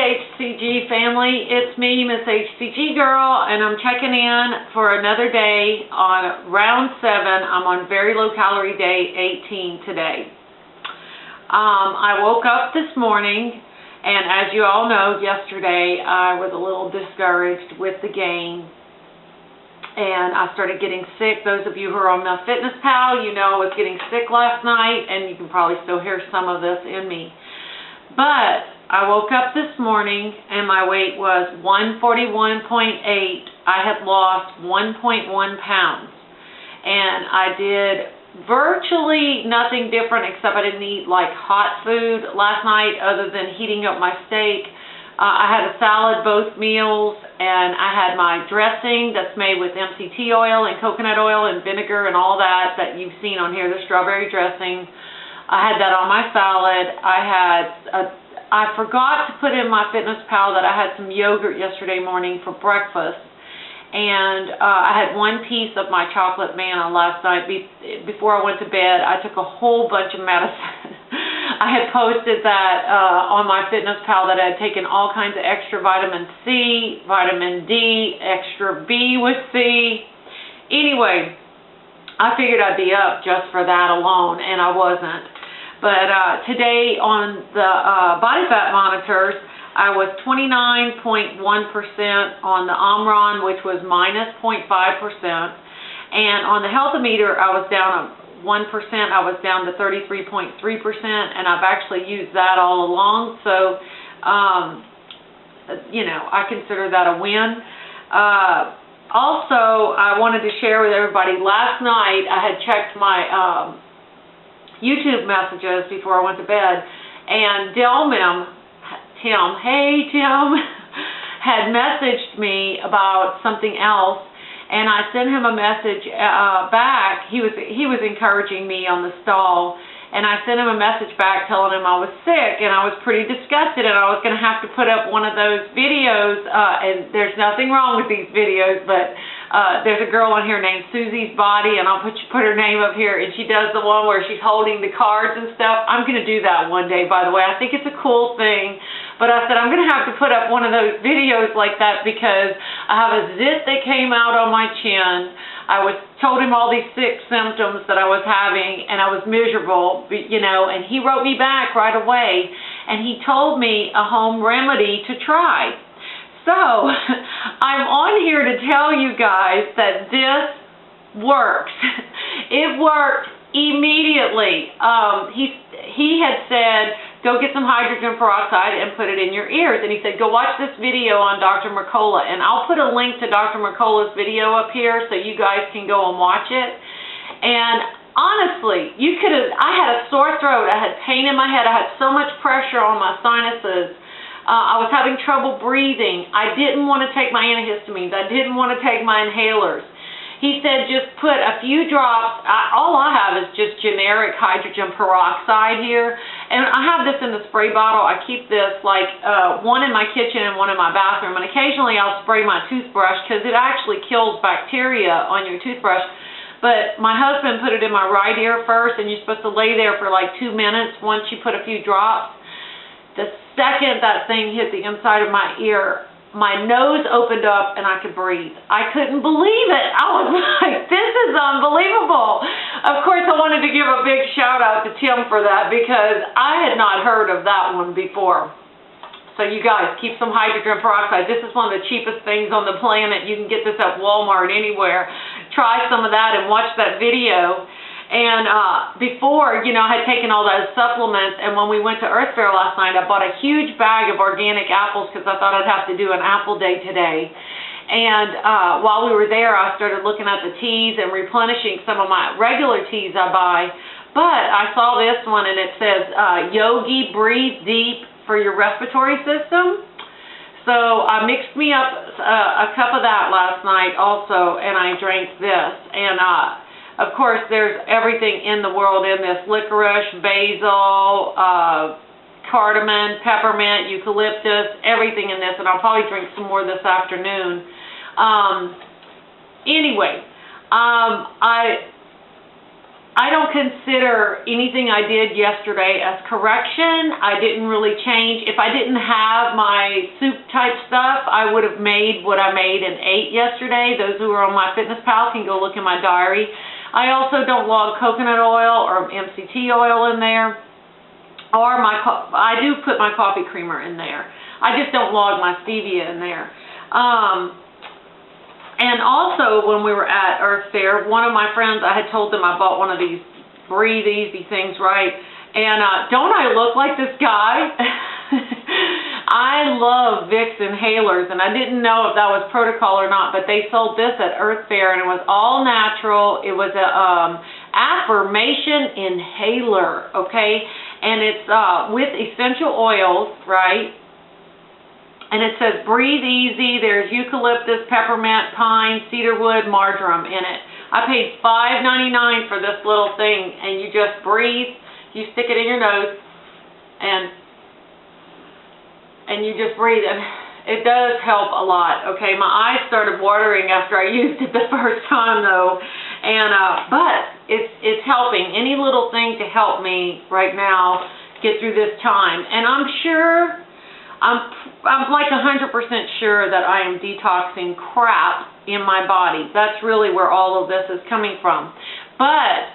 HCG family, it's me, Miss HCG Girl, and I'm checking in for another day on round 7. I'm on very low calorie day 18 today. I woke up this morning, and as you all know, yesterday I was a little discouraged with the gain, and I started getting sick. Those of you who are on MyFitnessPal, you know I was getting sick last night, and you can probably still hear some of this in me. But I woke up this morning and my weight was 141.8. I had lost 1.1 pounds. And I did virtually nothing different except I didn't eat like hot food last night other than heating up my steak. I had a salad both meals, and I had my dressing that's made with MCT oil and coconut oil and vinegar and all that you've seen on here, the strawberry dressing. I had that on my salad. I forgot to put in MyFitnessPal that I had some yogurt yesterday morning for breakfast, and I had one piece of my chocolate manna last night. Before I went to bed, I took a whole bunch of medicine. I had posted that on MyFitnessPal that I had taken all kinds of extra vitamin C, vitamin D, extra B with C. Anyway, I figured I'd be up just for that alone, and I wasn't. But today on the body fat monitors, I was 29.1% on the Omron, which was minus 0.5%. And on the Healthometer, I was down 1%. I was down to 33.3%, and I've actually used that all along. So, you know, I consider that a win. Also, I wanted to share with everybody, last night I had checked my YouTube messages before I went to bed, and delmem, Tim, hey Tim, had messaged me about something else, and I sent him a message back. He was encouraging me on the stall, and I sent him a message back telling him I was sick, and I was pretty disgusted, and I was going to have to put up one of those videos, and there's nothing wrong with these videos, but there's a girl on here named Susie's Body, and I'll put her name up here, and she does the one where she's holding the cards and stuff. I'm going to do that one day, by the way. I think it's a cool thing, but I said I'm going to have to put up one of those videos like that because I have a zit that came out on my chin. I told him all these sick symptoms that I was having, and I was miserable, you know, and he wrote me back right away, and he told me a home remedy to try. So, I'm on here to tell you guys that this works. It worked immediately. He had said, go get some hydrogen peroxide and put it in your ears. And he said, go watch this video on Dr. Mercola. And I'll put a link to Dr. Mercola's video up here so you guys can go and watch it. And honestly, I had a sore throat. I had pain in my head. I had so much pressure on my sinuses. I was having trouble breathing. I didn't want to take my antihistamines. I didn't want to take my inhalers. He said just put a few drops. All I have is just generic hydrogen peroxide here. And I have this in the spray bottle. I keep this like one in my kitchen and one in my bathroom. And occasionally I'll spray my toothbrush because it actually kills bacteria on your toothbrush. But my husband put it in my right ear first, and you're supposed to lay there for like 2 minutes once you put a few drops. The second that thing hit the inside of my ear, my nose opened up and I could breathe. I couldn't believe it. I was like, this is unbelievable. Of course, I wanted to give a big shout out to Tim for that because I had not heard of that one before. So you guys, keep some hydrogen peroxide. This is one of the cheapest things on the planet. You can get this at Walmart anywhere. Try some of that and watch that video. And before, you know, I had taken all those supplements, and when we went to Earth Fair last night, I bought a huge bag of organic apples because I thought I'd have to do an apple day today. And while we were there, I started looking at the teas and replenishing some of my regular teas I buy. But I saw this one, and it says, Yogi Breathe Deep for your respiratory system. So I mixed me up a cup of that last night also, and I drank this. And of course, there's everything in the world in this: licorice, basil, cardamom, peppermint, eucalyptus, everything in this, and I'll probably drink some more this afternoon. Anyway, I I don't consider anything I did yesterday as correction. I didn't really change. If I didn't have my soup type stuff, I would have made what I made and ate yesterday. Those who are on my Fitness Pal can go look in my diary. I also don't log coconut oil or MCT oil in there. Or I do put my coffee creamer in there. I just don't log my stevia in there. And also, when we were at Earth Fair, one of my friends, I had told them I bought one of these Breathe Easy things, right? And don't I look like this guy? I love Vicks inhalers, and I didn't know if that was protocol or not, but they sold this at Earth Fair, and it was all natural. It was a affirmation inhaler, okay? And it's with essential oils, right? And it says Breathe Easy. There's eucalyptus, peppermint, pine, cedarwood, marjoram in it. I paid $5.99 for this little thing, and you just breathe. You stick it in your nose, and you just breathe, and it does help a lot. Okay, my eyes started watering after I used it the first time, though, and but it's helping. Any little thing to help me right now get through this time, and I'm sure. I'm like 100% sure that I am detoxing crap in my body. That's really where all of this is coming from. But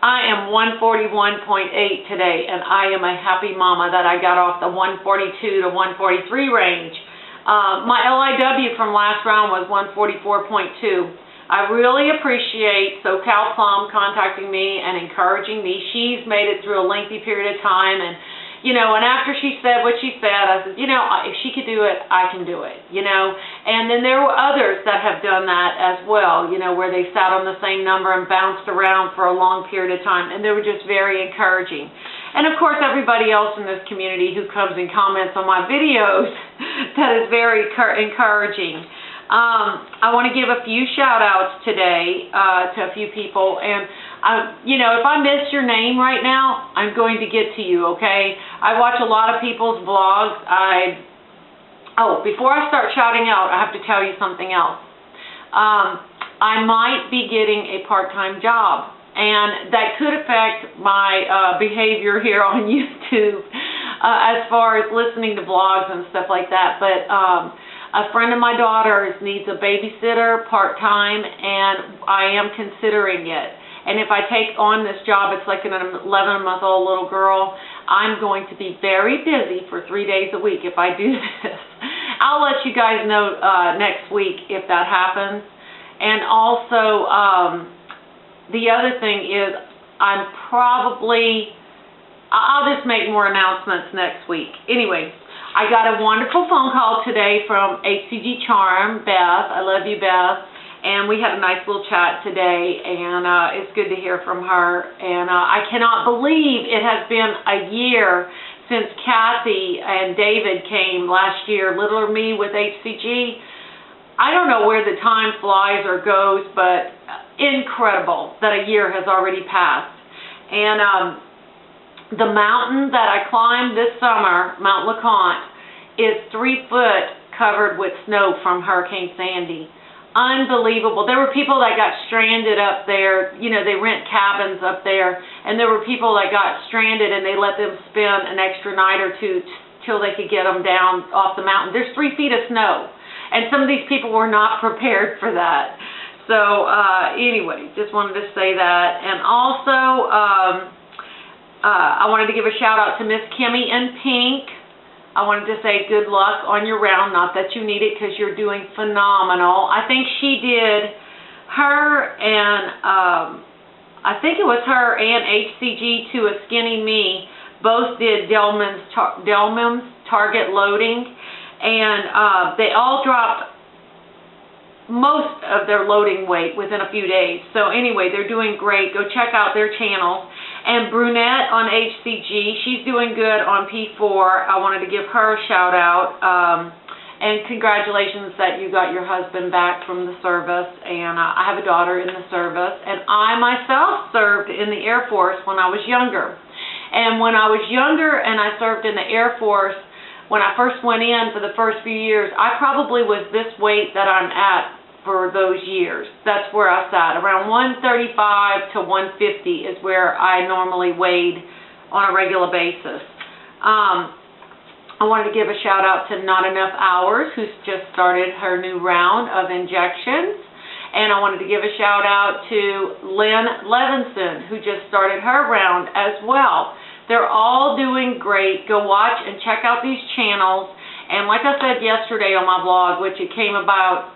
I am 141.8 today, and I am a happy mama that I got off the 142 to 143 range. My LIW from last round was 144.2. I really appreciate SoCal Plum contacting me and encouraging me. She's made it through a lengthy period of time, and you know, and after she said what she said, I said, you know, if she could do it, I can do it, you know. And then there were others that have done that as well, you know, where they sat on the same number and bounced around for a long period of time, and they were just very encouraging. And, of course, everybody else in this community who comes and comments on my videos, that is very encouraging. I want to give a few shout-outs today to a few people, and you know, if I miss your name right now, I'm going to get to you, okay? I watch a lot of people's vlogs. Before I start shouting out, I have to tell you something else. I might be getting a part-time job, and that could affect my behavior here on YouTube as far as listening to vlogs and stuff like that, but a friend of my daughter's needs a babysitter part-time, and I am considering it. And if I take on this job, it's like an 11-month-old little girl, I'm going to be very busy for 3 days a week if I do this. I'll let you guys know next week if that happens. And also, the other thing is I'll just make more announcements next week. Anyway, I got a wonderful phone call today from HCG Charm, Beth. I love you, Beth. And we had a nice little chat today, and it's good to hear from her. And I cannot believe it has been a year since Kathy and David came last year, Little Me with HCG. I don't know where the time flies or goes, but incredible that a year has already passed. And the mountain that I climbed this summer, Mount LeConte, is 3 foot covered with snow from Hurricane Sandy. Unbelievable. There were people that got stranded up there. You know, they rent cabins up there, and there were people that got stranded, and they let them spend an extra night or two till they could get them down off the mountain. There's 3 feet of snow, and some of these people were not prepared for that. So anyway, just wanted to say that. And also, I wanted to give a shout out to Miss Kimmy in Pink. I wanted to say good luck on your round, not that you need it because you're doing phenomenal. I think she did, her and, I think it was her and HCG to a Skinny Me, both did delmem's target loading, and they all dropped most of their loading weight within a few days. So anyway, they're doing great. Go check out their channels. And Brunette on HCG, she's doing good on P4. I wanted to give her a shout out. And congratulations that you got your husband back from the service. And I have a daughter in the service. And I myself served in the Air Force when I was younger. And when I was younger and I served in the Air Force, when I first went in for the first few years, I probably was this weight that I'm at for those years. That's where I sat. Around 135 to 150 is where I normally weighed on a regular basis. I wanted to give a shout out to Not Enough Hours, who's just started her new round of injections. And I wanted to give a shout out to Lynn Levinson, who just started her round as well. They're all doing great. Go watch and check out these channels. And like I said yesterday on my blog, which it came across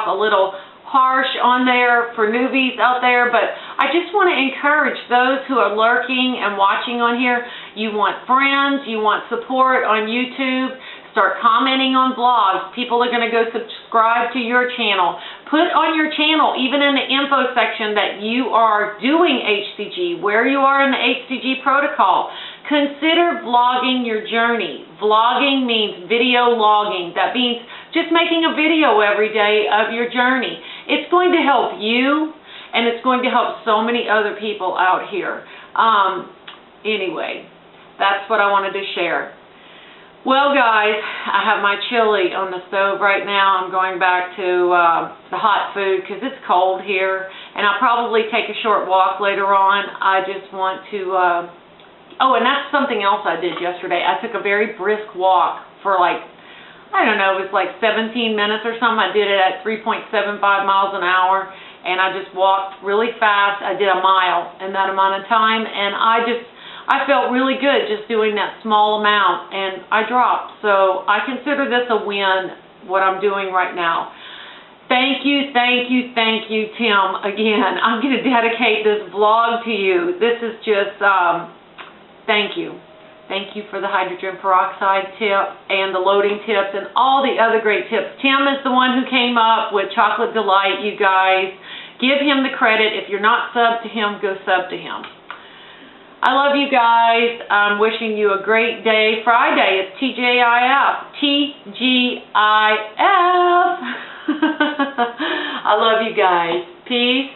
a little harsh on there for newbies out there, but I just want to encourage those who are lurking and watching on here. You want friends, you want support on YouTube, start commenting on blogs. People are going to go subscribe to your channel. Put on your channel, even in the info section, that you are doing HCG, where you are in the HCG protocol. Consider vlogging your journey. Vlogging means video logging. That means just making a video every day of your journey. It's going to help you, and it's going to help so many other people out here. Anyway, that's what I wanted to share. Well, guys, I have my chili on the stove right now. I'm going back to the hot food because it's cold here, and I'll probably take a short walk later on. I just want to... Oh, and that's something else I did yesterday. I took a very brisk walk for like, I don't know, it was like 17 minutes or something. I did it at 3.75 miles an hour, and I just walked really fast. I did a mile in that amount of time, and I felt really good just doing that small amount, and I dropped. So I consider this a win, what I'm doing right now. Thank you, Tim, again. I'm going to dedicate this vlog to you. This is just... thank you. Thank you for the hydrogen peroxide tip and the loading tips and all the other great tips. Tim is the one who came up with Chocolate Delight, you guys. Give him the credit. If you're not subbed to him, go sub to him. I love you guys. I'm wishing you a great day. Friday, it's TGIF. TGIF. I love you guys. Peace.